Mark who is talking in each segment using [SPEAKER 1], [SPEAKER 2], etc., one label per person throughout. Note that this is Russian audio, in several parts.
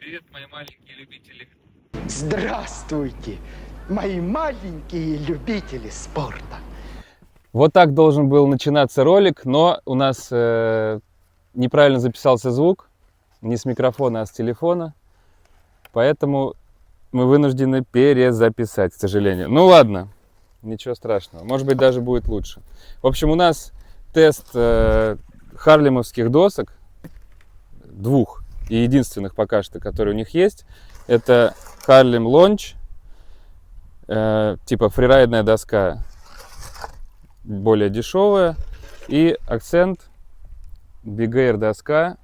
[SPEAKER 1] Привет, мои маленькие любители.
[SPEAKER 2] Здравствуйте, мои маленькие любители спорта.
[SPEAKER 3] Вот так должен был начинаться ролик, но у нас неправильно записался звук, не с микрофона, а с телефона, поэтому мы вынуждены перезаписать, к сожалению. Ну ладно, ничего страшного, может быть даже будет лучше. В общем, у нас тест харлемовских досок, двух и единственных пока что, которые у них есть. Это Harlem Launch, типа фрирайдная доска, более дешевая, и Accent Big Air доска,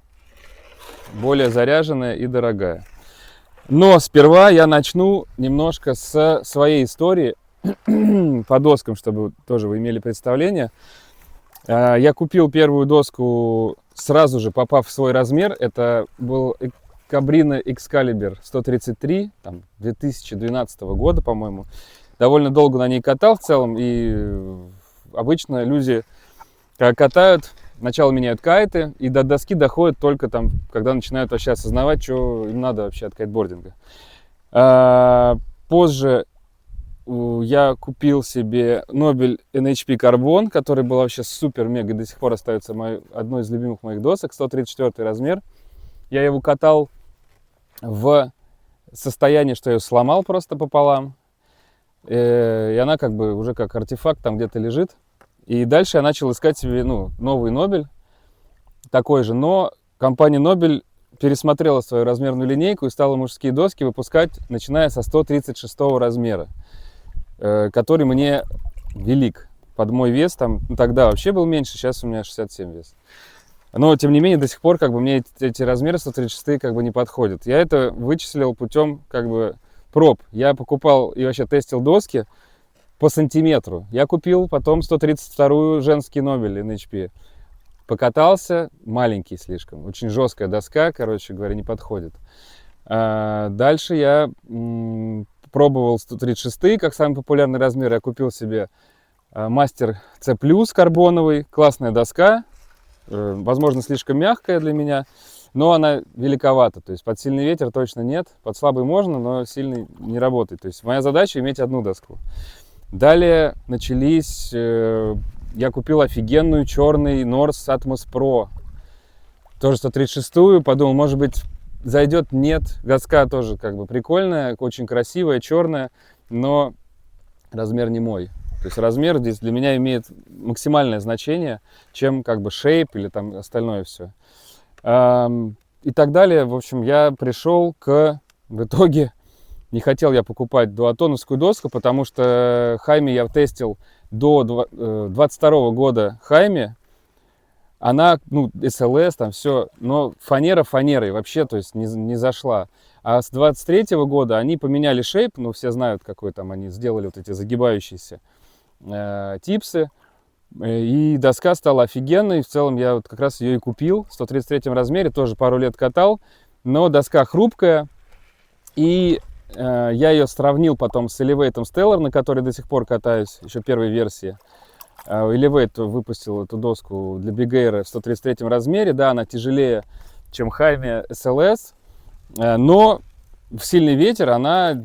[SPEAKER 3] более заряженная и дорогая. Но сперва я начну немножко с своей истории по доскам, чтобы тоже вы имели представление. Я купил первую доску сразу же, попав в свой размер. Это был Cabrini Excalibur 133, там, 2012 года, по-моему. Довольно долго на ней катал в целом, и обычно люди, когда катают, сначала меняют кайты, и до доски доходят только там, когда начинают вообще осознавать, что им надо вообще от кайтбординга. Позже я купил себе Nobel NHP Carbon, который был вообще супер-мега, до сих пор остается одной из любимых моих досок, 134 размер. Я его катал в состоянии, что я ее сломал просто пополам. И она как бы уже как артефакт там где-то лежит. И дальше я начал искать себе новый Nobel, такой же. Но компания Nobel пересмотрела свою размерную линейку и стала мужские доски выпускать, начиная со 136 размера, который мне велик. Под мой вес, там, тогда вообще был меньше, сейчас у меня 67 вес. Но, тем не менее, до сих пор как бы мне эти размеры 136 как бы не подходят. Я это вычислил путем как бы проб. Я покупал и вообще тестил доски по сантиметру. Я купил потом 132-ю женский Nobel NHP. Покатался, маленький слишком. Очень жесткая доска, короче говоря, не подходит. Дальше я пробовал 136, как самый популярный размер. Я купил себе Master C+, карбоновый. Классная доска. Возможно, слишком мягкая для меня, но она великовата. То есть под сильный ветер точно нет. Под слабый можно, но сильный не работает. То есть моя задача иметь одну доску. Далее начались... Я купил офигенную черный North Atmos Pro. Тоже 136-ю. Подумал, может быть, зайдет. Нет. Доска тоже как бы прикольная, очень красивая, черная, но размер не мой. То есть размер здесь для меня имеет максимальное значение, чем как бы шейп или там остальное все. И так далее. В общем, я пришел в итоге, не хотел я покупать дуатоновскую доску, потому что Хайме я тестил до 22 года Хайме. Она, SLS, там все, но фанера фанерой вообще, то есть не зашла. А с 23 года они поменяли шейп, все знают, какой там они сделали вот эти загибающиеся типсы, и доска стала офигенной. В целом я вот как раз ее и купил в 133 размере, тоже пару лет катал, но доска хрупкая, и я ее сравнил потом с Elevate Stellar, на которой до сих пор катаюсь, еще первой версии. Elevate выпустил эту доску для Big Air в 133 размере, да, она тяжелее, чем Хайме SLS, но в сильный ветер она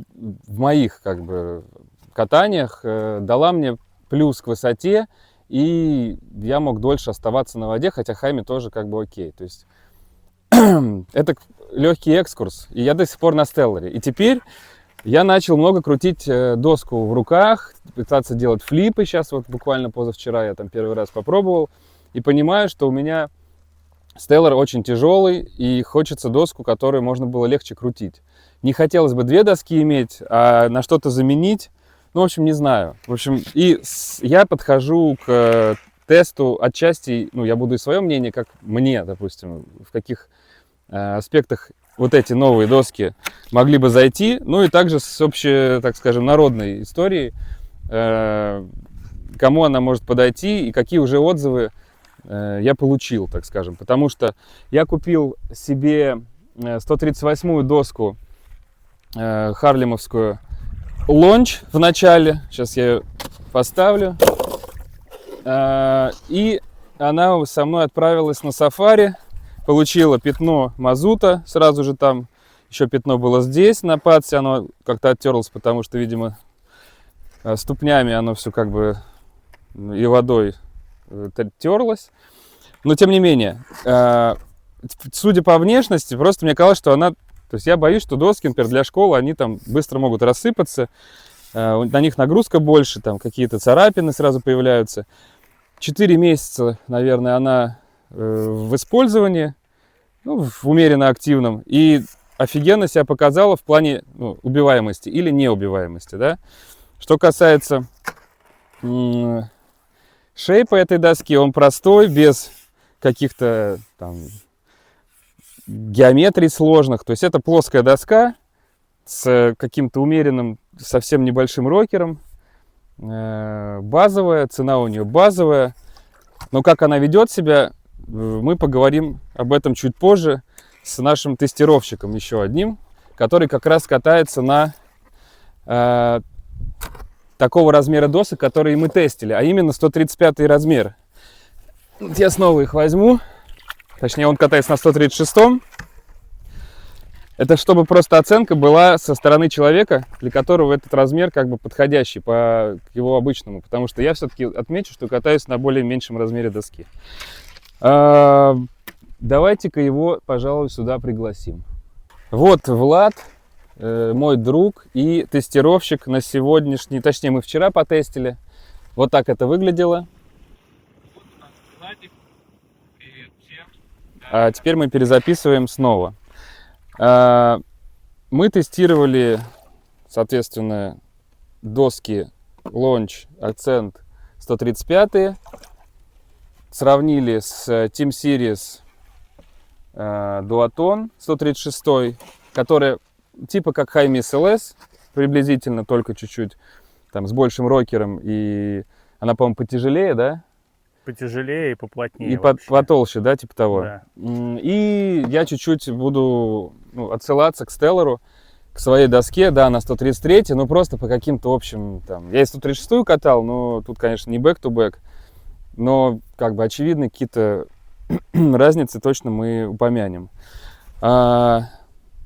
[SPEAKER 3] в моих как бы катаниях дала мне плюс к высоте, и я мог дольше оставаться на воде, хотя Хайме тоже как бы окей. То есть это легкий экскурс, и я до сих пор на Стелларе. И теперь я начал много крутить доску в руках, пытаться делать флипы. Сейчас вот буквально позавчера я там первый раз попробовал, и понимаю, что у меня Stellar очень тяжелый, и хочется доску, которую можно было легче крутить. Не хотелось бы две доски иметь, а на что-то заменить. В общем, не знаю. В общем, я подхожу к тесту отчасти, я буду и свое мнение, как мне, допустим, в каких аспектах вот эти новые доски могли бы зайти. И также с общей, так скажем, народной историей, кому она может подойти и какие уже отзывы я получил, так скажем. Потому что я купил себе 138-ю доску харлемовскую Launch в начале. Сейчас я ее поставлю. И она со мной отправилась на сафари. Получила пятно мазута сразу же там. Еще пятно было здесь на патсе, оно как-то оттерлось, потому что, видимо, ступнями оно все как бы и водой терлось. Но тем не менее, судя по внешности, просто мне казалось, что она... То есть я боюсь, что доски, например, для школы, они там быстро могут рассыпаться, на них нагрузка больше, там какие-то царапины сразу появляются. 4 месяца, наверное, она в использовании, ну, в умеренно активном, и офигенно себя показала в плане убиваемости или неубиваемости, да. Что касается шейпа этой доски, он простой, без каких-то там геометрий сложных. То есть это плоская доска с каким-то умеренным, совсем небольшим рокером. Базовая, цена у нее базовая. Но как она ведет себя, мы поговорим об этом чуть позже с нашим тестировщиком, еще одним, который как раз катается на такого размера досок, которые мы тестили, а именно 135 размер. Вот я снова их возьму. Точнее, он катается на 136-м. Это чтобы просто оценка была со стороны человека, для которого этот размер как бы подходящий по его обычному. Потому что я все-таки отмечу, что катаюсь на более меньшем размере доски. Давайте-ка его, пожалуй, сюда пригласим. Вот Влад, мой друг и тестировщик на сегодняшний... Точнее, мы вчера потестили. Вот так это выглядело.
[SPEAKER 1] Вот у нас Владик. Привет всем.
[SPEAKER 3] А теперь мы перезаписываем снова. Мы тестировали, соответственно, доски Launch Accent 135, сравнили с Team Series Duaton 136, которая типа как High Miss LS, приблизительно, только чуть-чуть, там, с большим рокером, и она, по-моему, потяжелее, да?
[SPEAKER 4] Потяжелее и поплотнее.
[SPEAKER 3] И потолще, да, типа того.
[SPEAKER 4] Да.
[SPEAKER 3] И я чуть-чуть буду отсылаться к Stellar, к своей доске, да, на 133, но просто по каким-то общим, там, я и 136 катал, но тут, конечно, не back-to-back, но, как бы, очевидно, какие-то разницы точно мы упомянем.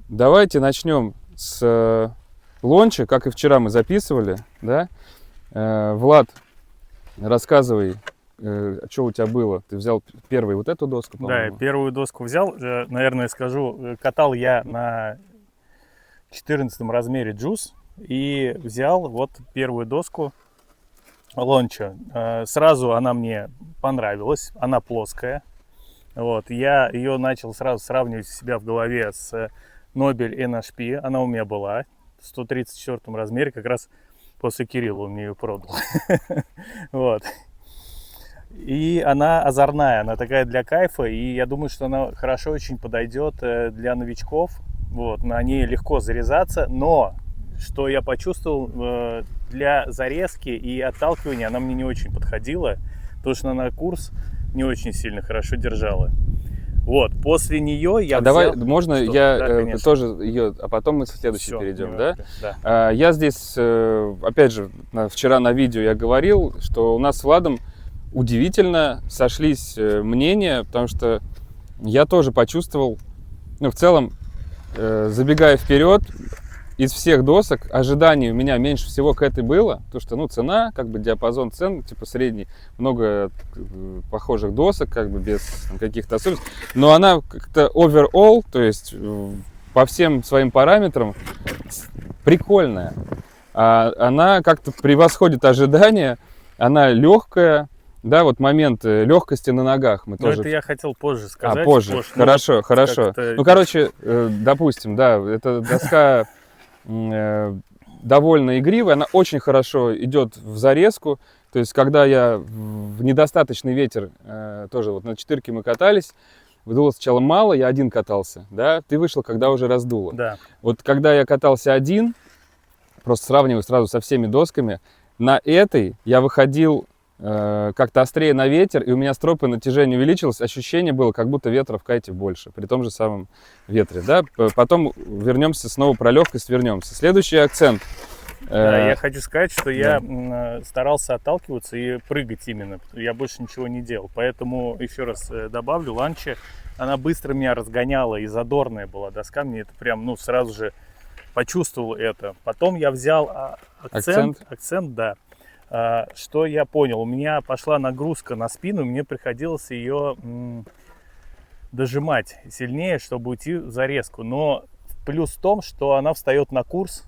[SPEAKER 3] Давайте начнем с лонча, как и вчера мы записывали, да. Влад, рассказывай, что у тебя было? Ты взял первую вот эту доску,
[SPEAKER 4] Да,
[SPEAKER 3] по-моему?
[SPEAKER 4] я первую доску взял, наверное, скажу, катал я на 14 размере Juice и взял вот первую доску лонча. Сразу она мне понравилась, она плоская. Вот, я ее начал сразу сравнивать у себя в голове с Nobel NHP, она у меня была в 134 размере, как раз после Кирилла он мне ее продал. Вот. И она озорная, она такая для кайфа, и я думаю, что она хорошо очень подойдет для новичков. Вот, на ней легко зарезаться, но что я почувствовал, для зарезки и отталкивания она мне не очень подходила, потому что она курс не очень сильно хорошо держала. Вот, после нее я взял...
[SPEAKER 3] Давай, можно
[SPEAKER 4] Что?
[SPEAKER 3] я
[SPEAKER 4] Да,
[SPEAKER 3] тоже ее, а потом мы в следующий
[SPEAKER 4] Всё,
[SPEAKER 3] перейдем,
[SPEAKER 4] не
[SPEAKER 3] да?
[SPEAKER 4] важно, да?
[SPEAKER 3] Я здесь, опять же, вчера на видео я говорил, что у нас с Владом удивительно сошлись мнения, потому что я тоже почувствовал, в целом, забегая вперед, из всех досок ожиданий у меня меньше всего к этой было, потому что, цена, как бы диапазон цен, типа средний, много похожих досок, как бы без каких-то особенностей, но она как-то overall, то есть по всем своим параметрам прикольная. Она как-то превосходит ожидания, она легкая. Да, вот момент легкости на ногах мы тоже...
[SPEAKER 4] Это я хотел позже сказать.
[SPEAKER 3] Позже. Хорошо. Короче, допустим, да, эта доска довольно игривая, она очень хорошо идет в зарезку. То есть, когда я в недостаточный ветер, тоже вот на 4-ке мы катались, выдуло сначала мало, я один катался, да, ты вышел, когда уже раздуло.
[SPEAKER 4] Да.
[SPEAKER 3] Вот когда я катался один, просто сравниваю сразу со всеми досками, на этой я выходил как-то острее на ветер, и у меня стропы натяжения увеличилось, ощущение было, как будто ветра в кайте больше, при том же самом ветре, да. Потом вернемся снова про легкость, вернемся. Следующий акцент,
[SPEAKER 4] Да, я хочу сказать, что я старался отталкиваться и прыгать именно. Я больше ничего не делал. Поэтому, еще раз добавлю, Ланча, она быстро меня разгоняла, и задорная была доска. Мне это прям, ну, сразу же почувствовал это. Потом я взял акцент, да. Что я понял? У меня пошла нагрузка на спину, мне приходилось ее дожимать сильнее, чтобы уйти в зарезку. Но плюс в том, что она встает на курс,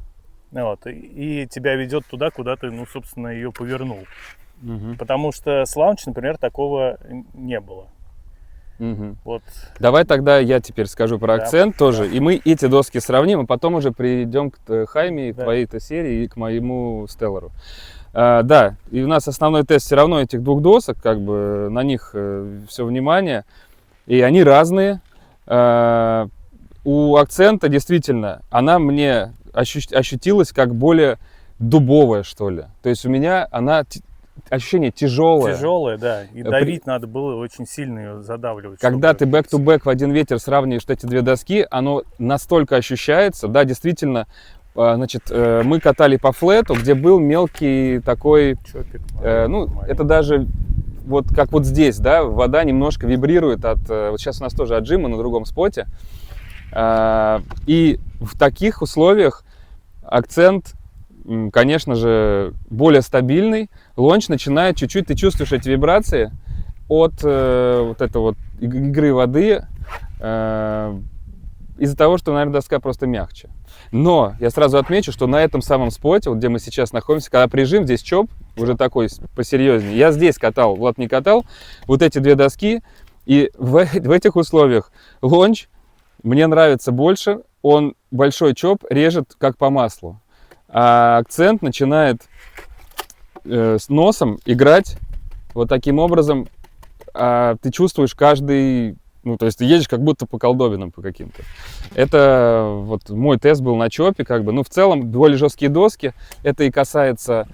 [SPEAKER 4] вот, и тебя ведет туда, куда ты, ну, собственно, ее повернул. Потому что с Launch, например, такого не было. Вот.
[SPEAKER 3] Давай тогда я теперь скажу про акцент тоже, и мы эти доски сравним, а потом уже перейдем к Хайме, к твоей-то серии и к моему Стеллару. Да, и у нас основной тест все равно этих двух досок, как бы на них все внимание, и они разные. У акцента действительно, она мне ощутилась как более дубовая, что ли. То есть у меня она ощущение тяжелое.
[SPEAKER 4] Тяжелое, да. И давить надо было очень сильно ее задавливать.
[SPEAKER 3] Когда ты back-to-back в один ветер сравниваешь эти две доски, оно настолько ощущается. Да, действительно, значит, мы катали по флету, где был мелкий такой,
[SPEAKER 4] чопик,
[SPEAKER 3] это даже вот как вот здесь, да, вода немножко вибрирует от, вот сейчас у нас тоже отжима на другом споте. И в таких условиях акцент, конечно же, более стабильный. Launch начинает чуть-чуть, ты чувствуешь эти вибрации от вот этой вот игры воды, из-за того, что, наверное, доска просто мягче. Но я сразу отмечу, что на этом самом споте, вот где мы сейчас находимся, когда прижим, здесь чоп, уже такой посерьезнее. Я здесь катал, Влад не катал, вот эти две доски. И в этих условиях Launch мне нравится больше, он большой чоп режет как по маслу. А акцент начинает с носом играть вот таким образом. Ты чувствуешь каждый, ну, то есть ты едешь как будто по колдобинам по каким-то. Это вот мой тест был на чопе, как бы. Ну, в целом, более жесткие доски. Это и касается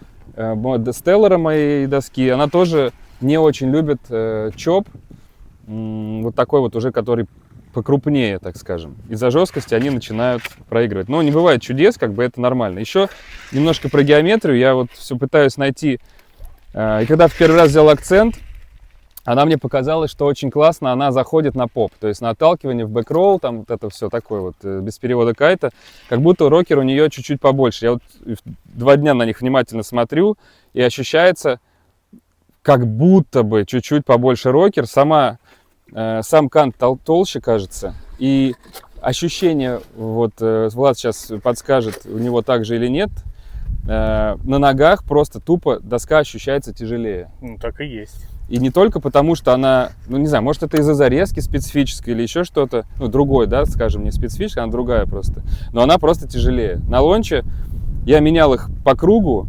[SPEAKER 3] Стеллара, моей доски. Она тоже не очень любит чоп. Вот такой вот уже, который покрупнее, так скажем. Из-за жесткости они начинают проигрывать. Но не бывает чудес, как бы это нормально. Еще немножко про геометрию. Я вот все пытаюсь найти. И когда в первый раз взял акцент, она мне показалась, что очень классно она заходит на поп. То есть на отталкивание в бэкролл, там вот это все такое вот, без перевода кайта. Как будто рокер у нее чуть-чуть побольше. Я вот 2 дня на них внимательно смотрю, и ощущается, как будто бы чуть-чуть побольше рокер. Сам кант толще, кажется. И ощущение, вот Влад сейчас подскажет, у него так же или нет, на ногах просто тупо доска ощущается тяжелее.
[SPEAKER 4] Ну, так и есть.
[SPEAKER 3] И не только потому, что она, ну не знаю, может это из-за зарезки специфической или еще что-то, ну другой, да, скажем, не специфическая, она другая просто. Но она просто тяжелее. На Launch я менял их по кругу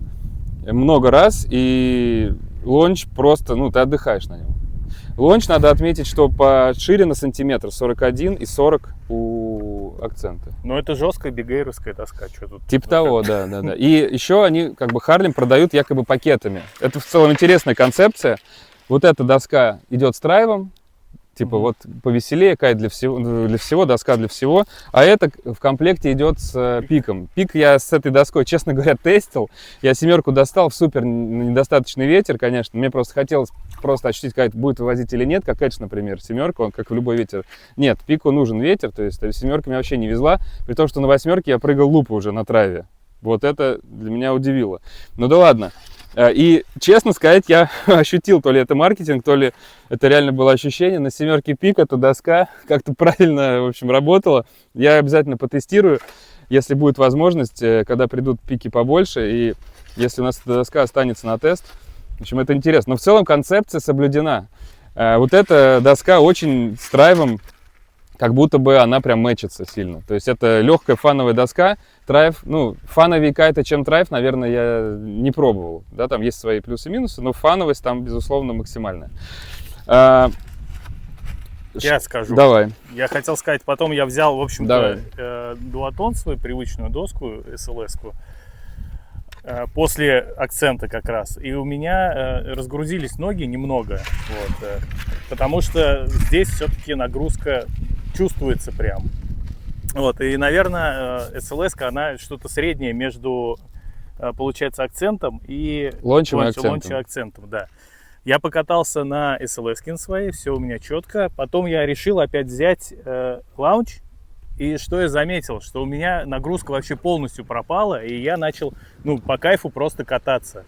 [SPEAKER 3] много раз, и Launch просто, ну ты отдыхаешь на нем. Launch надо отметить, что пошире на сантиметр 41 и 40 у акцента.
[SPEAKER 4] Ну это жесткая бигейровская доска. Что тут?
[SPEAKER 3] Типа того, да. И еще они, как бы, Harlem продают якобы пакетами. Это в целом интересная концепция. Вот эта доска идет с драйвом, типа вот повеселее, кайт для всего, доска для всего. А это в комплекте идет с пиком. Пик я с этой доской, честно говоря, тестил. Я 7 достал в супер недостаточный ветер, конечно. Мне просто хотелось ощутить, кайт будет вывозить или нет, как Эдж, например. 7, он как в любой ветер. Нет, пику нужен ветер, то есть 7 меня вообще не везла. При том, что на 8 я прыгал лупы уже на траве. Вот это для меня удивило. Ну да ладно. И, честно сказать, я ощутил, то ли это маркетинг, то ли это реально было ощущение. На 7 пик эта доска как-то правильно, в общем, работала. Я обязательно потестирую, если будет возможность, когда придут пики побольше. И если у нас эта доска останется на тест. В общем, это интересно. Но в целом концепция соблюдена. Вот эта доска очень с драйвом, как будто бы она прям мэчится сильно. То есть это легкая фановая доска. Драйв, ну, фановее кайта, чем драйв, наверное, я не пробовал. Да, там есть свои плюсы и минусы, но фановость там, безусловно, максимальная.
[SPEAKER 4] Я скажу.
[SPEAKER 3] Давай.
[SPEAKER 4] Я хотел сказать, потом я взял, в общем-то, дуатон, свою привычную доску, SLS-ку, после акцента как раз. И у меня разгрузились ноги немного, вот, потому что здесь все-таки нагрузка чувствуется прям. Вот, и, наверное, SLS-ка, она что-то среднее между получается, акцентом и
[SPEAKER 3] Лончем и акцентом.
[SPEAKER 4] лончем акцентом, да. Я покатался на SLS своей, все у меня четко. Потом я решил опять взять лаунч. И что я заметил, что у меня нагрузка вообще полностью пропала, и я начал, ну, по кайфу просто кататься.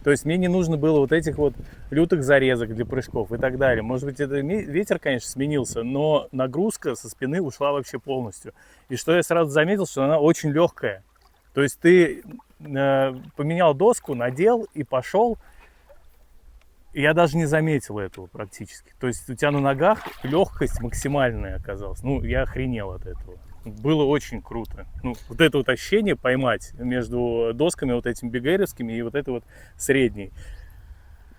[SPEAKER 4] То есть мне не нужно было вот этих вот лютых зарезок для прыжков и так далее. Может быть, это ветер, конечно, сменился, но нагрузка со спины ушла вообще полностью. И что я сразу заметил, что она очень легкая. То есть ты поменял доску, надел и пошел. И я даже не заметил этого практически. То есть у тебя на ногах легкость максимальная оказалась. Ну, я охренел от этого. Было очень круто. Ну, вот это вот ощущение поймать между досками вот этими биггеревскими и вот этой вот средней.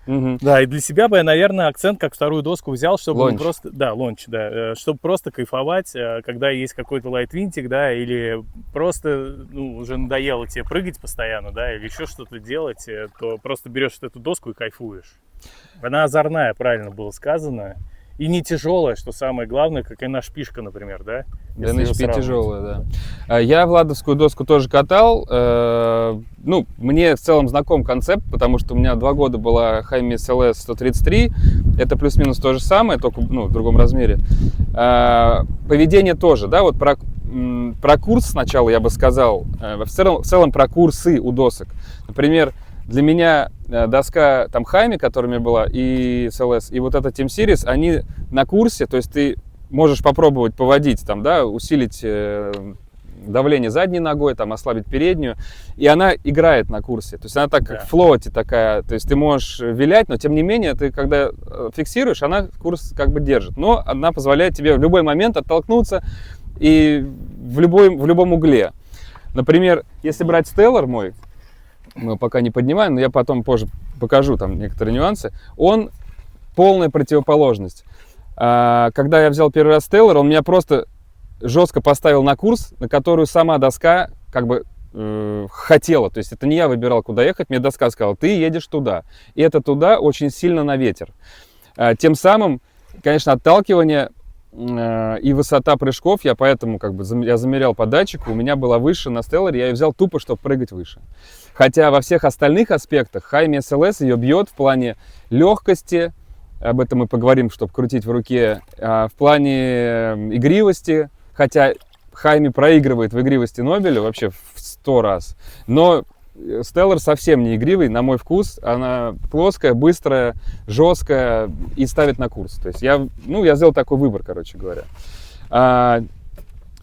[SPEAKER 3] Мгм.
[SPEAKER 4] Да, и для себя бы я, наверное, акцент как вторую доску взял, чтобы
[SPEAKER 3] Лонч.
[SPEAKER 4] просто... Да, лонч, да. Чтобы просто кайфовать, когда есть какой-то лайт-винтик, да, или просто, ну, уже надоело тебе прыгать постоянно, да, или еще что-то делать, то просто берешь вот эту доску и кайфуешь. Она озорная, правильно было сказано. И не тяжелая, что самое главное, как и наша пишка, например, да?
[SPEAKER 3] Да,
[SPEAKER 4] Если её
[SPEAKER 3] NHP
[SPEAKER 4] сравнивать.
[SPEAKER 3] тяжелая, да. Я владовскую доску тоже катал. Ну, мне в целом знаком концепт, потому что у меня 2 года была Хайми SLS 133. Это плюс-минус то же самое, только, ну, в другом размере. Поведение тоже, да, вот про курс сначала я бы сказал. В целом про курсы у досок. Например, для меня доска там Хайми, которая у меня была, и SLS, и вот эта Team Series, они на курсе, то есть ты можешь попробовать поводить, там, да, усилить давление задней ногой, там, ослабить переднюю, и она играет на курсе. То есть она так, как в флоте такая, то есть ты можешь вилять, но тем не менее ты, когда фиксируешь, она курс как бы держит. Но она позволяет тебе в любой момент оттолкнуться и в любом угле. Например, если брать Stellar мой, мы пока не поднимаем, но я потом позже покажу там некоторые нюансы, он полная противоположность. Когда я взял первый раз Stellar, он меня просто жестко поставил на курс, на которую сама доска как бы хотела. То есть это не я выбирал, куда ехать, мне доска сказала, ты едешь туда. И это туда очень сильно на ветер. Тем самым, конечно, отталкивание и высота прыжков, я поэтому как бы я замерял по датчику, у меня была выше на Stellar, я ее взял тупо, чтобы прыгать выше. Хотя во всех остальных аспектах Хайми SLS ее бьет в плане легкости, об этом мы поговорим, чтобы крутить в руке, в плане игривости, хотя Хайми проигрывает в игривости Нобелю вообще в 100 раз, но Stellar совсем не игривый, на мой вкус, она плоская, быстрая, жесткая и ставит на курс. То есть я сделал такой выбор, короче говоря.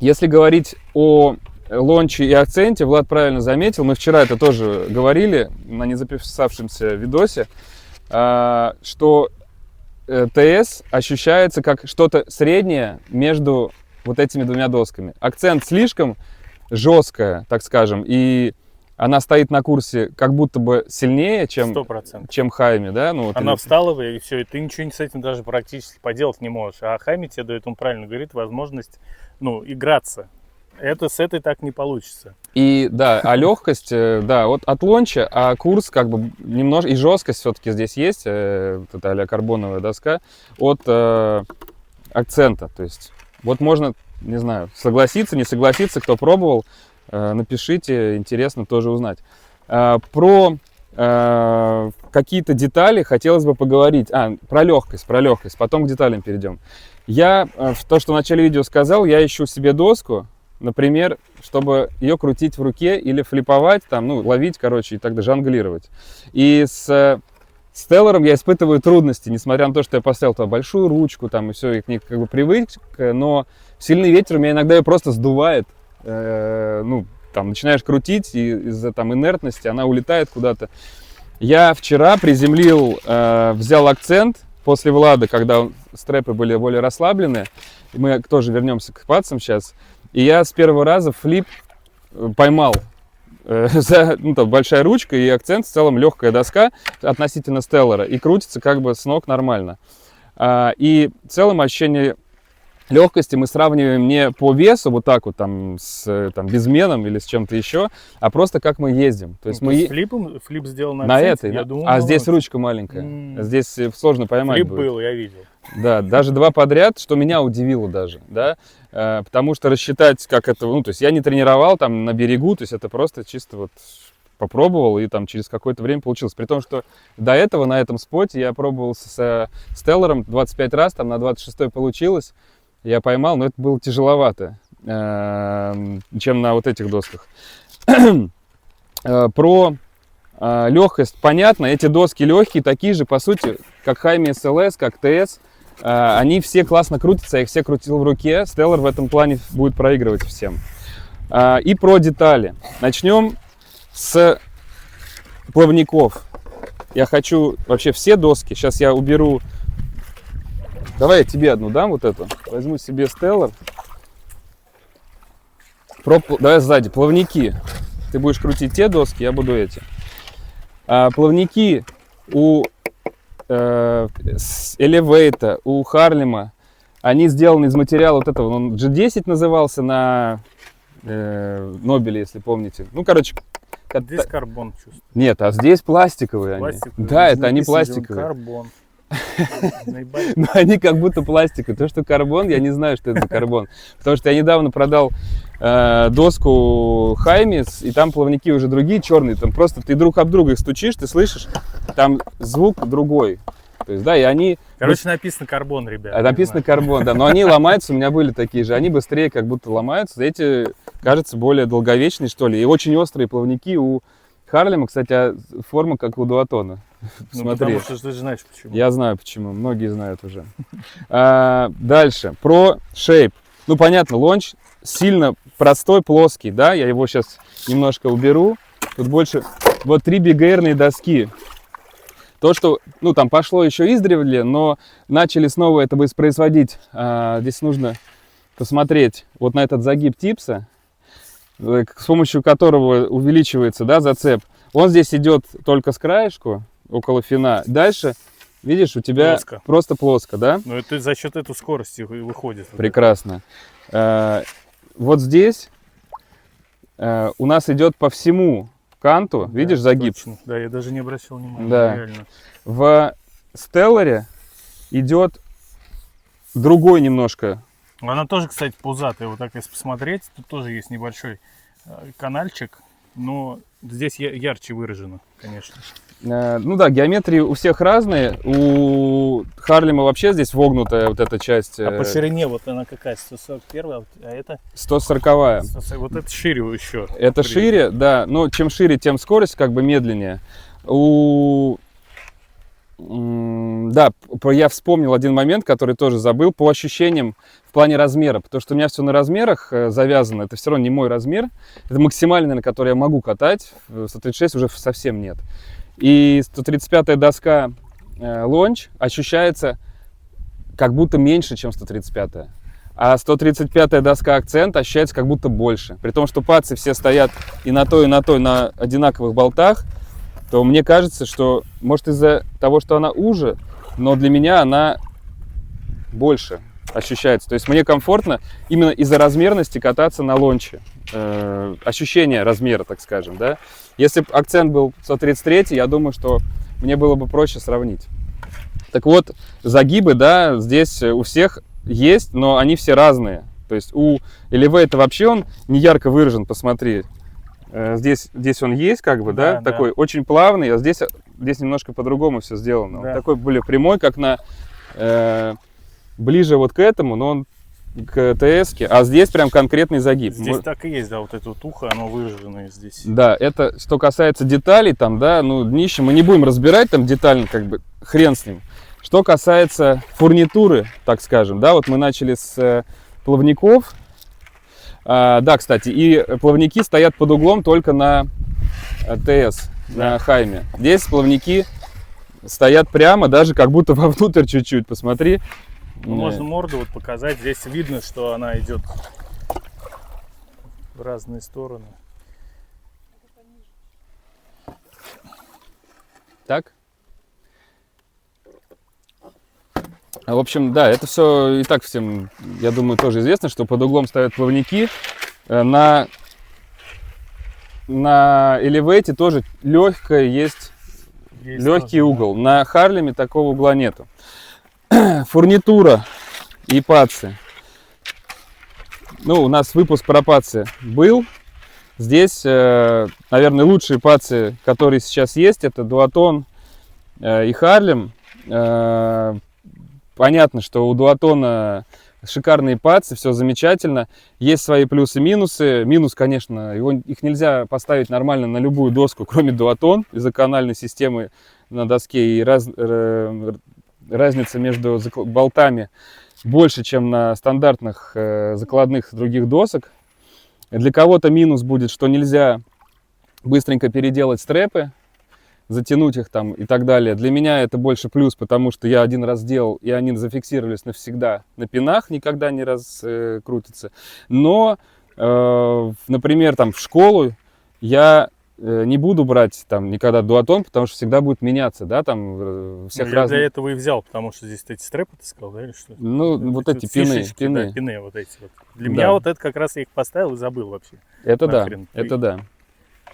[SPEAKER 3] Если говорить о лонче и акценте, Влад правильно заметил, мы вчера это тоже говорили на незаписавшемся видосе, что ТС ощущается как что-то среднее между вот этими двумя досками. Акцент слишком жесткая, так скажем, и она стоит на курсе как будто бы сильнее, чем Хайми, да? Ну, вот
[SPEAKER 4] она встала, и все, и ты ничего с этим даже практически поделать не можешь. А Хайми тебе дает, он правильно говорит, возможность, ну, играться. Это с этой так не получится.
[SPEAKER 3] И да, а легкость, да, вот от лонча, а курс как бы немножко, и жесткость все-таки здесь есть, вот эта а-ля карбоновая доска, от акцента. То есть вот можно, не знаю, согласиться, не согласиться, кто пробовал, напишите, интересно тоже узнать. Про какие-то детали хотелось бы поговорить. Про легкость, потом к деталям перейдем. Я, то, что в начале видео сказал, я ищу себе доску, например, чтобы ее крутить в руке или флиповать, там, ну, ловить, короче, и тогда жонглировать. И с Stellar'ом я испытываю трудности, несмотря на то, что я поставил туда большую ручку, там, и все, и к ней как бы привык, но сильный ветер у меня иногда ее просто сдувает. Ну, там, начинаешь крутить, и из-за там инертности она улетает куда-то. Я вчера приземлил, взял акцент после Влада, когда стрэпы были более расслаблены. Мы тоже вернемся к пацам сейчас. И я с первого раза флип поймал. Ну, там большая ручка и акцент, в целом легкая доска относительно Stellar'а. И крутится как бы с ног нормально. И в целом ощущение легкости мы сравниваем не по весу, вот так вот, там, с там, безменом или с чем-то еще, а просто как мы ездим. То есть мы
[SPEAKER 4] флип сделал на
[SPEAKER 3] этой,
[SPEAKER 4] я думал,
[SPEAKER 3] здесь ручка маленькая, здесь сложно поймать
[SPEAKER 4] флип
[SPEAKER 3] будет.
[SPEAKER 4] был, я видел.
[SPEAKER 3] Да, даже 2 подряд, что меня удивило даже, да, потому что рассчитать, как это, ну, то есть я не тренировал там на берегу, то есть это просто чисто вот попробовал, и там через какое-то время получилось. При том, что до этого на этом споте я пробовал с Stellar'ом 25 раз, там на 26-й получилось, я поймал, но это было тяжеловато, чем на вот этих досках. Про легкость понятно, эти доски легкие, такие же, по сути, как Хайми SLS, как TS. Они все классно крутятся, я их все крутил в руке. Stellar в этом плане будет проигрывать всем. И про детали. Начнем с плавников. Я хочу вообще все доски. Сейчас я уберу. Давай я тебе одну дам, вот эту. Возьму себе Stellar. Давай сзади. Плавники. Ты будешь крутить те доски, я буду эти. Плавники у Elevate, у Харлема, они сделаны из материала вот этого. Он G10 назывался на Нобеле, если помните. Ну, короче.
[SPEAKER 4] Здесь карбон чувствую.
[SPEAKER 3] Нет, а здесь пластиковые они. Да, это они пластиковые.
[SPEAKER 4] Карбон.
[SPEAKER 3] Но они как будто пластиковые. То, что карбон, я не знаю, что это за карбон. Потому что я недавно продал доску Хаймис, и там плавники уже другие, черные. Там просто ты друг об друга их стучишь, ты слышишь, там звук другой. То есть, да, и они...
[SPEAKER 4] Короче, написано карбон, ребята.
[SPEAKER 3] Написано карбон, да. Но они ломаются, у меня были такие же. Они быстрее как будто ломаются. Эти, кажется, более долговечные, что ли. И очень острые плавники у Харлема, кстати, форма как у Дуатона.
[SPEAKER 4] Ну,
[SPEAKER 3] Смотри.
[SPEAKER 4] потому что ты же знаешь почему.
[SPEAKER 3] Я знаю почему, многие знают уже. Дальше, про шейп. Ну, понятно, лонч сильно простой, плоский, да, я его сейчас немножко уберу. Тут больше, вот 3 бигейрные доски. То, что, ну, там пошло еще издревле, но начали снова это воспроизводить. Здесь нужно посмотреть вот на этот загиб типса, с помощью которого увеличивается, да, зацеп. Он здесь идет только с краешку, около фина. Дальше, видишь, у тебя просто плоско, да?
[SPEAKER 4] Но это за счет этой скорости выходит.
[SPEAKER 3] Прекрасно. Вот здесь у нас идет по всему канту, да, видишь, загиб?
[SPEAKER 4] Точно. Да, я даже не обращал внимания.
[SPEAKER 3] Да.
[SPEAKER 4] Реально.
[SPEAKER 3] В Stellar'е идет другой немножко.
[SPEAKER 4] Она тоже, кстати, пузатая. Вот так если посмотреть, тут тоже есть небольшой канальчик, но здесь ярче выражено, конечно.
[SPEAKER 3] Ну да, геометрии у всех разные. У Харлема вообще здесь вогнутая вот эта часть.
[SPEAKER 4] А по ширине вот она какая? 141, а это?
[SPEAKER 3] 140-я.
[SPEAKER 4] Вот это шире еще.
[SPEAKER 3] Это шире, да. Но чем шире, тем скорость как бы медленнее. Да, я вспомнил один момент, который тоже забыл, по ощущениям в плане размера, потому что у меня все на размерах завязано, это все равно не мой размер, это максимальный, на который я могу катать, 136 уже совсем нет. И 135-я доска Launch ощущается как будто меньше, чем 135-я, а 135-я доска Accent ощущается как будто больше, при том, что пацы все стоят и на той, на одинаковых болтах. То мне кажется, что, может, из-за того, что она уже, но для меня она больше ощущается. То есть мне комфортно именно из-за размерности кататься на лонче. Ощущение размера, так скажем, да. Если бы акцент был 133, я думаю, что мне было бы проще сравнить. Так вот, загибы, да, здесь у всех есть, но они все разные. То есть у Elevate вообще он не ярко выражен, посмотри. Здесь он есть, как бы, да, такой очень плавный, а здесь немножко по-другому все сделано. Да. Он такой более прямой, как на ближе вот к этому, но он к ТС-ке, а здесь прям конкретный загиб.
[SPEAKER 4] Здесь так и есть, да, вот это вот ухо, оно выраженное здесь.
[SPEAKER 3] Да, это что касается деталей, там, да, ну, днище мы не будем разбирать там детально, как бы, хрен с ним. Что касается фурнитуры, так скажем, да, вот мы начали с плавников. Да, кстати, и плавники стоят под углом только на ТС, на Хайме. Здесь плавники стоят прямо, даже как будто вовнутрь чуть-чуть, посмотри.
[SPEAKER 4] Ну, можно морду вот показать, здесь видно, что она идет в разные стороны.
[SPEAKER 3] Так? В общем, да, это все и так всем, я думаю, тоже известно, что под углом ставят плавники. На Elevate тоже есть легкий угол. На Харлеме такого угла нету. Фурнитура и пацы. Ну, у нас выпуск про пацы был. Здесь, наверное, лучшие пацы, которые сейчас есть, это Дуатон и Харлем. Понятно, что у Дуатона шикарные пацы, все замечательно. Есть свои плюсы-минусы. Минус, конечно, их нельзя поставить нормально на любую доску, кроме Дуатон, из-за канальной системы на доске. И разница между болтами больше, чем на стандартных закладных других досок. Для кого-то минус будет, что нельзя быстренько переделать стрэпы, затянуть их там и так далее. Для меня это больше плюс, потому что я один раз сделал, и они зафиксировались навсегда на пинах, никогда не раскрутятся. Но, например, там в школу я не буду брать там никогда Дуатон, потому что всегда будет меняться, да, там всех
[SPEAKER 4] я
[SPEAKER 3] разных.
[SPEAKER 4] для этого и взял, потому что здесь эти стрэпы ты сказал, да, или что?
[SPEAKER 3] Ну, вот эти пины,
[SPEAKER 4] фишечки,
[SPEAKER 3] пины.
[SPEAKER 4] Да, пины вот эти вот. Для
[SPEAKER 3] Да.
[SPEAKER 4] меня вот это как раз я их поставил и забыл вообще.
[SPEAKER 3] Это
[SPEAKER 4] Нахрен.
[SPEAKER 3] да, это да.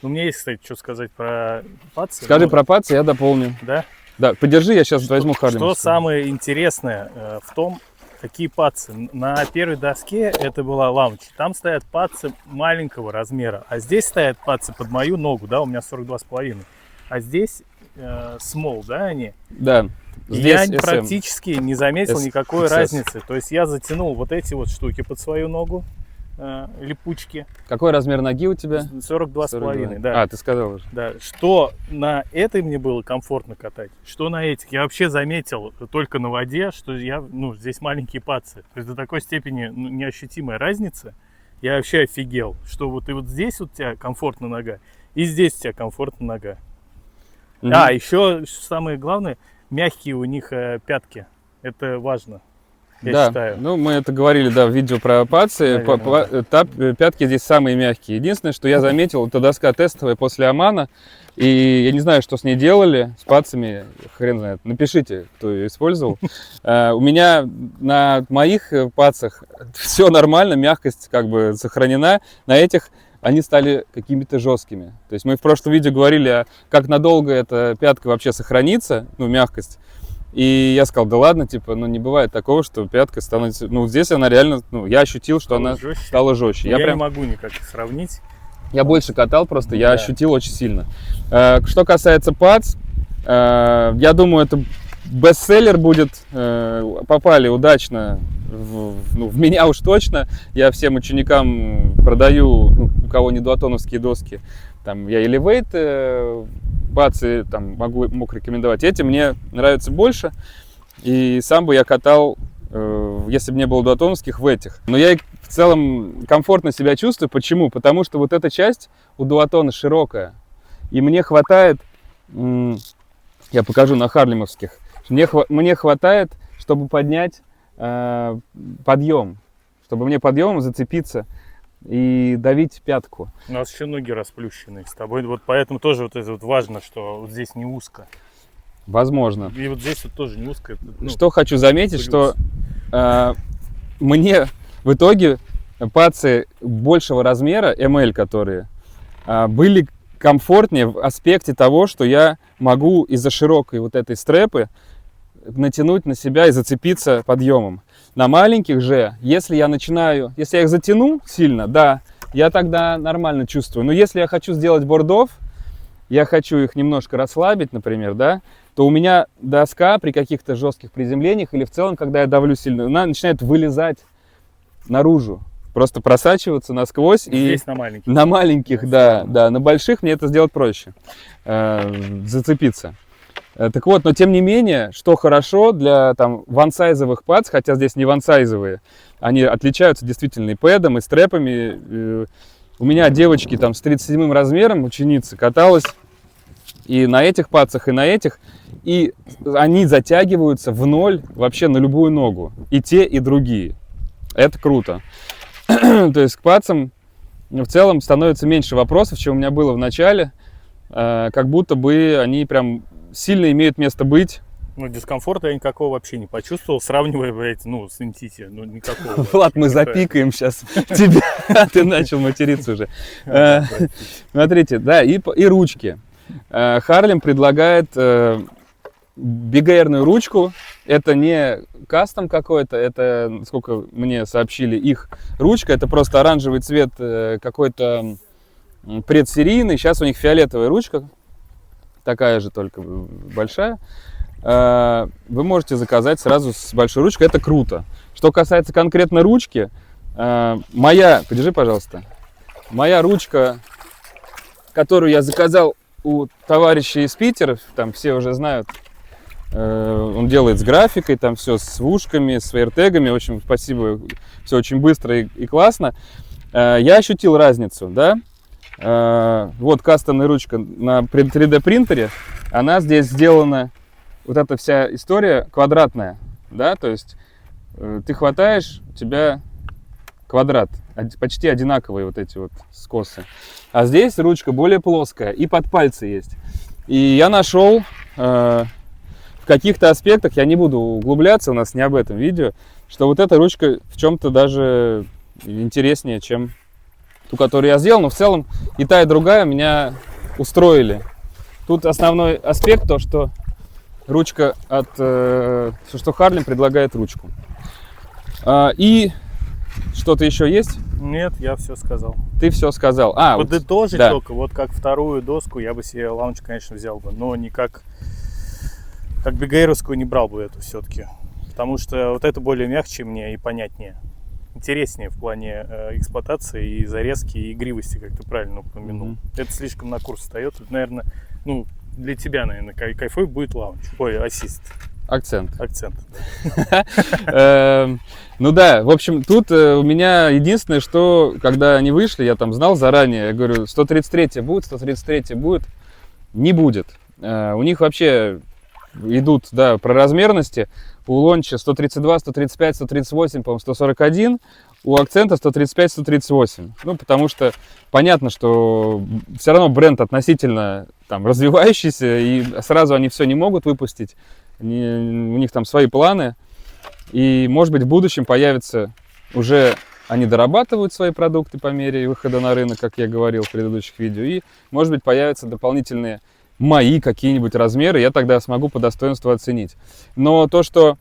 [SPEAKER 4] У меня есть, кстати, что сказать про пацы.
[SPEAKER 3] Скажи
[SPEAKER 4] Ну,
[SPEAKER 3] про пацы, я дополню.
[SPEAKER 4] Да?
[SPEAKER 3] Да, подержи, я сейчас возьму Харлем.
[SPEAKER 4] Что самое интересное в том, какие пацы. На первой доске это была лаунч. Там стоят пацы маленького размера, а здесь стоят пацы под мою ногу, да, у меня 42,5. А здесь small, да, они?
[SPEAKER 3] Да,
[SPEAKER 4] И
[SPEAKER 3] здесь
[SPEAKER 4] я
[SPEAKER 3] SM.
[SPEAKER 4] практически не заметил
[SPEAKER 3] S-
[SPEAKER 4] никакой
[SPEAKER 3] XS.
[SPEAKER 4] разницы. То есть я затянул вот эти вот штуки под свою ногу, липучки,
[SPEAKER 3] Какой размер ноги у тебя?
[SPEAKER 4] 42,5, да.
[SPEAKER 3] А, ты сказал уже.
[SPEAKER 4] Да, что на этой мне было комфортно катать, что на этих. Я вообще заметил только на воде, что здесь маленькие пацы. То есть до такой степени неощутимая разница. Я вообще офигел, что вот и вот здесь вот у тебя комфортно нога, и здесь у тебя комфортно нога.
[SPEAKER 3] Мгм.
[SPEAKER 4] А, еще самое главное, мягкие у них пятки. Это важно, я
[SPEAKER 3] Да,
[SPEAKER 4] считаю.
[SPEAKER 3] ну мы это говорили, да, в видео про пацы.
[SPEAKER 4] Наверное,
[SPEAKER 3] Пятки здесь самые мягкие. Единственное, что я заметил, это доска тестовая после Омана. И я не знаю, что с ней делали, с пацами, хрен знает. Напишите, кто ее использовал. У меня на моих пацах все нормально, мягкость как бы сохранена. На этих они стали какими-то жесткими. То есть мы в прошлом видео говорили, как надолго эта пятка вообще сохранится, мягкость. И я сказал, да ладно, типа, не бывает такого, что пятка становится... здесь она реально, я ощутил, что она
[SPEAKER 4] жестче.
[SPEAKER 3] стала жестче.
[SPEAKER 4] Я не могу никак их сравнить.
[SPEAKER 3] Я больше катал просто, я
[SPEAKER 4] Да.
[SPEAKER 3] ощутил очень сильно. Что касается пац, я думаю, это бестселлер будет. Попали удачно в меня уж точно. Я всем ученикам продаю, у кого не дуатоновские доски. Там я Elevate, пацы мог рекомендовать. Эти мне нравятся больше. И сам бы я катал, если бы не было дуатоновских, в этих. Но я в целом комфортно себя чувствую. Почему? Потому что вот эта часть у дуатона широкая. И мне хватает, я покажу на харлемовских, мне хватает, чтобы поднять подъем. Чтобы мне подъемом зацепиться и давить пятку.
[SPEAKER 4] У нас еще ноги расплющенные с тобой. Вот поэтому тоже вот это вот важно, что вот здесь не узко.
[SPEAKER 3] Возможно.
[SPEAKER 4] И вот здесь вот тоже не узко.
[SPEAKER 3] Что хочу заметить,
[SPEAKER 4] плюс.
[SPEAKER 3] что мне в итоге пацы большего размера, ML которые, были комфортнее в аспекте того, что я могу из-за широкой вот этой стрэпы натянуть на себя и зацепиться подъемом. На маленьких же, если я их затяну сильно, да, я тогда нормально чувствую. Но если я хочу сделать бордов, я хочу их немножко расслабить, например, да, то у меня доска при каких-то жестких приземлениях или в целом, когда я давлю сильно, она начинает вылезать наружу, просто просачиваться насквозь.
[SPEAKER 4] Здесь
[SPEAKER 3] и
[SPEAKER 4] на маленьких.
[SPEAKER 3] на маленьких, да, на больших мне это сделать проще, зацепиться. Так вот, но тем не менее, что хорошо для вансайзовых пац, хотя здесь не вансайзовые, они отличаются действительно и пэдом, и стрэпами. У меня девочки с 37 размером, ученицы, каталась и на этих пацах, и на этих, и они затягиваются в ноль вообще на любую ногу, и те, и другие. Это круто. То есть к пацам в целом становится меньше вопросов, чем у меня было в начале, как будто бы они прям сильно имеют место быть.
[SPEAKER 4] Дискомфорта я никакого вообще не почувствовал, сравнивая, с Интити, никакого.
[SPEAKER 3] Влад, мы запикаем сейчас тебя, ты начал материться уже. Смотрите, да, и ручки. Харлем предлагает бигэрную ручку. Это не кастом какой-то, это, насколько мне сообщили, их ручка. Это просто оранжевый цвет какой-то предсерийный. Сейчас у них фиолетовая ручка, такая же, только большая. Вы можете заказать сразу с большой ручкой, это круто. Что касается конкретно ручки, подержи, пожалуйста, моя ручка, которую я заказал у товарища из Питера, там все уже знают, он делает с графикой, там все с ушками, с AirTag'ами, в общем, спасибо, все очень быстро и классно. Я ощутил разницу, да, вот кастомная ручка на 3D принтере, она здесь сделана, вот эта вся история квадратная, да, то есть ты хватаешь, у тебя квадрат, почти одинаковые вот эти вот скосы. А здесь ручка более плоская и под пальцы есть. И я нашел в каких-то аспектах, я не буду углубляться, у нас не об этом видео, что вот эта ручка в чем-то даже интереснее, чем ту, которую я сделал. Но в целом и та, и другая меня устроили. Тут основной аспект то, что ручка что Harlem предлагает ручку. И что-то еще есть?
[SPEAKER 4] Нет, я все сказал.
[SPEAKER 3] Ты все сказал.
[SPEAKER 4] Подытожить
[SPEAKER 3] да.
[SPEAKER 4] только, вот как вторую доску я бы себе лаунч, конечно, взял бы, но не как бигейровскую не брал бы эту все-таки. Потому что вот это более мягче мне и понятнее. Интереснее в плане эксплуатации и зарезки, и игривости, как ты правильно упомянул. Это слишком на курс встает. Это, наверное, для тебя, наверное, кайфовый будет лаунч. Ой, ассист.
[SPEAKER 3] Акцент.
[SPEAKER 4] Ну
[SPEAKER 3] да, в общем, тут у меня единственное, что, когда они вышли, я там знал заранее, я говорю, 133 будет, 133 будет, не будет. У них вообще идут, да, про размерности. У лонча 132, 135, 138, по-моему, 141. У акцента 135, 138. Потому что понятно, что все равно бренд относительно там развивающийся, и сразу они все не могут выпустить. У них там свои планы. И, может быть, в будущем появится уже... Они дорабатывают свои продукты по мере выхода на рынок, как я говорил в предыдущих видео. И, может быть, появятся дополнительные мои какие-нибудь размеры. Я тогда смогу по достоинству оценить. Но то, что...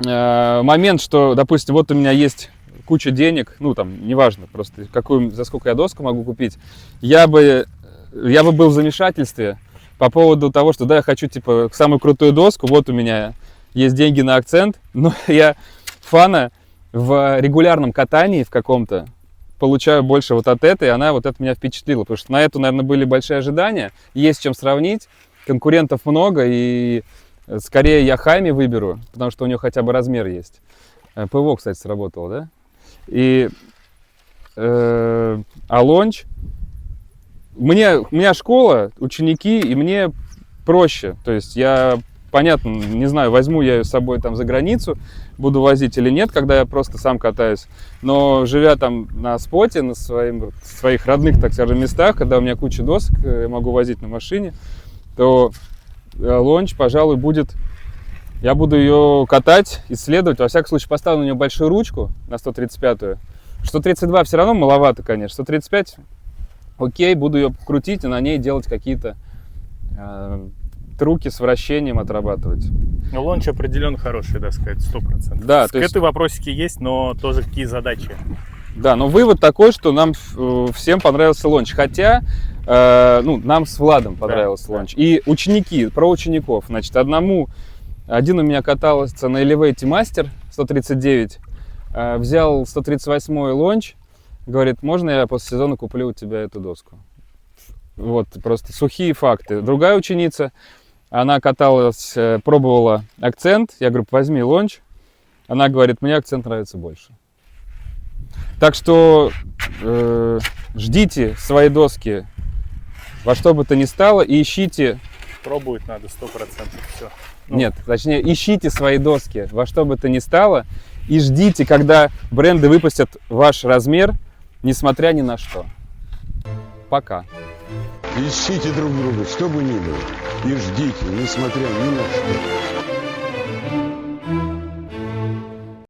[SPEAKER 3] момент, что, допустим, вот у меня есть куча денег, неважно, просто за сколько я доску могу купить, я бы был в замешательстве по поводу того, что, да, я хочу, самую крутую доску, вот у меня есть деньги на акцент, но я фана в регулярном катании в каком-то получаю больше вот от этой, и она вот это меня впечатлила, потому что на эту, наверное, были большие ожидания, есть чем сравнить, конкурентов много, и скорее я Хайми выберу, потому что у нее хотя бы размер есть. ПВО, кстати, сработало, да? И лонч. У меня школа, ученики, и мне проще. То есть я, понятно, не знаю, возьму я ее с собой там за границу, буду возить или нет, когда я просто сам катаюсь. Но живя там на споте, на своих родных, так скажем, местах, когда у меня куча досок, я могу возить на машине, то лонч, пожалуй, будет... Я буду ее катать, исследовать. Во всяком случае, поставлю на нее большую ручку на 135-ю. 132 все равно маловато, конечно. 135, окей, буду ее крутить и на ней делать какие-то трюки с вращением отрабатывать.
[SPEAKER 4] Но лонч определенно хороший, да, сказать, 100%.
[SPEAKER 3] Да,
[SPEAKER 4] то есть... вопросики есть, но тоже какие задачи.
[SPEAKER 3] Да, но вывод такой, что нам всем понравился лонч. Хотя, нам с Владом понравился лонч. И ученики, про учеников. Значит, один у меня катался на Elevate Master 139, взял 138-й лонч, говорит, можно я после сезона куплю у тебя эту доску? Вот, просто сухие факты. Другая ученица, она каталась, пробовала акцент, я говорю, возьми лонч, она говорит, мне акцент нравится больше. Так что ждите свои доски во что бы то ни стало и ищите...
[SPEAKER 4] Пробовать надо 100%, все.
[SPEAKER 3] Нет, точнее, ищите свои доски во что бы то ни стало и ждите, когда бренды выпустят ваш размер, несмотря ни на что. Пока.
[SPEAKER 5] Ищите друг друга, что бы ни было, и ждите, несмотря ни на что.